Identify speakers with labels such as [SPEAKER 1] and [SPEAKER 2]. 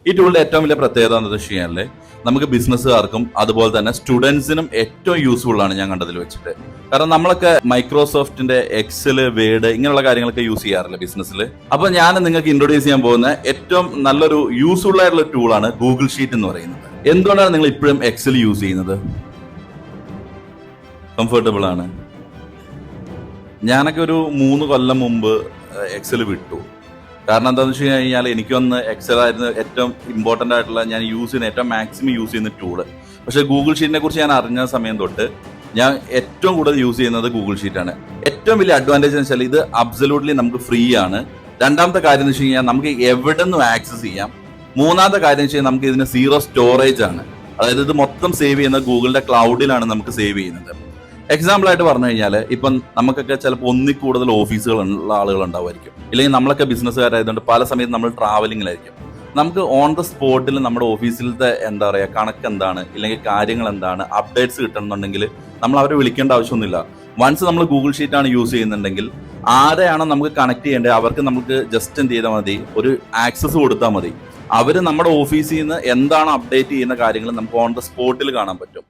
[SPEAKER 1] ഈ ടൂളിന്റെ ഏറ്റവും വലിയ പ്രത്യേകത എന്താ വെച്ച് കഴിഞ്ഞാൽ നമുക്ക് ബിസിനസ്സുകാർക്കും അതുപോലെ തന്നെ സ്റ്റുഡൻസിനും ഏറ്റവും യൂസ്ഫുൾ ആണ് ഞാൻ കണ്ടതിൽ വെച്ചിട്ട്. കാരണം നമ്മളൊക്കെ മൈക്രോസോഫ്റ്റിന്റെ എക്സല്, വേർഡ് ഇങ്ങനെയുള്ള കാര്യങ്ങളൊക്കെ യൂസ് ചെയ്യാറില്ല ബിസിനസ്സിൽ. അപ്പൊ ഞാൻ നിങ്ങൾക്ക് ഇൻട്രൊഡ്യൂസ് ചെയ്യാൻ പോകുന്ന ഏറ്റവും നല്ലൊരു യൂസ്ഫുൾ ആയിട്ടുള്ള ടൂളാണ് ഗൂഗിൾ ഷീറ്റ് എന്ന് പറയുന്നത്. എന്തുകൊണ്ടാണ് നിങ്ങൾ ഇപ്പോഴും എക്സൽ യൂസ് ചെയ്യുന്നത്? കംഫർട്ടബിൾ ആണ്. ഞാനൊക്കെ ഒരു 3 കൊല്ലം മുമ്പ് എക്സൽ വിട്ടു. കാരണം എന്താണെന്ന് വെച്ച് കഴിഞ്ഞാൽ എനിക്കൊന്ന് എക്സൽ ആയിരുന്നു ഏറ്റവും ഇമ്പോർട്ടൻ്റ് ആയിട്ടുള്ള ഞാൻ യൂസ് ചെയ്യുന്ന ഏറ്റവും മാക്സിമം യൂസ് ചെയ്യുന്ന ടൂള്. പക്ഷേ ഗൂഗിൾ ഷീറ്റിനെ കുറിച്ച് ഞാൻ അറിഞ്ഞ സമയം തൊട്ട് ഞാൻ ഏറ്റവും കൂടുതൽ യൂസ് ചെയ്യുന്നത് ഗൂഗിൾ ഷീറ്റാണ്. ഏറ്റവും വലിയ അഡ്വാൻറ്റേജ് എന്ന് വെച്ചാൽ ഇത് അബ്സല്യൂട്ട്ലി നമുക്ക് ഫ്രീ ആണ്. രണ്ടാമത്തെ കാര്യം എന്ന് വെച്ച് കഴിഞ്ഞാൽ നമുക്ക് എവിടെ നിന്നും ആക്സസ് ചെയ്യാം. മൂന്നാമത്തെ കാര്യം എന്ന് വെച്ച് കഴിഞ്ഞാൽ നമുക്ക് ഇതിന് 0 സ്റ്റോറേജ് ആണ്. അതായത് ഇത് മൊത്തം സേവ് ചെയ്യുന്നത് ഗൂഗിളിന്റെ ക്ലൗഡിലാണ് നമുക്ക് സേവ് ചെയ്യുന്നത്. എക്സാമ്പിൾ ആയിട്ട് പറഞ്ഞു കഴിഞ്ഞാൽ ഇപ്പം നമുക്കൊക്കെ ചിലപ്പോൾ ഒന്നിൽ കൂടുതൽ ഓഫീസുകളുള്ള ആളുകൾ ഉണ്ടാവുമായിരിക്കും. ഇല്ലെങ്കിൽ നമ്മളൊക്കെ ബിസിനസ്സുകാരായതുകൊണ്ട് പല സമയത്ത് നമ്മൾ ട്രാവലിങ്ങിലായിരിക്കും. നമുക്ക് ഓൺ ദ സ്പോട്ടിൽ നമ്മുടെ ഓഫീസിലത്തെ എന്താ പറയുക കണക്ക് എന്താണ്, ഇല്ലെങ്കിൽ കാര്യങ്ങൾ എന്താണ്, അപ്ഡേറ്റ്സ് കിട്ടണമെന്നുണ്ടെങ്കിൽ നമ്മൾ അവരെ വിളിക്കേണ്ട ആവശ്യമൊന്നുമില്ല. വൺസ് നമ്മൾ ഗൂഗിൾ ഷീറ്റാണ് യൂസ് ചെയ്യുന്നുണ്ടെങ്കിൽ ആരെയാണോ നമുക്ക് കണക്ട് ചെയ്യേണ്ടത് അവർക്ക് നമുക്ക് ജസ്റ്റ് എന്ത് ചെയ്താൽ മതി, ഒരു ആക്സസ് കൊടുത്താൽ മതി. അവർ നമ്മുടെ ഓഫീസിൽ നിന്ന് എന്താണ് അപ്ഡേറ്റ് ചെയ്യുന്ന കാര്യങ്ങൾ നമുക്ക് ഓൺ ദ സ്പോട്ടിൽ കാണാൻ പറ്റും.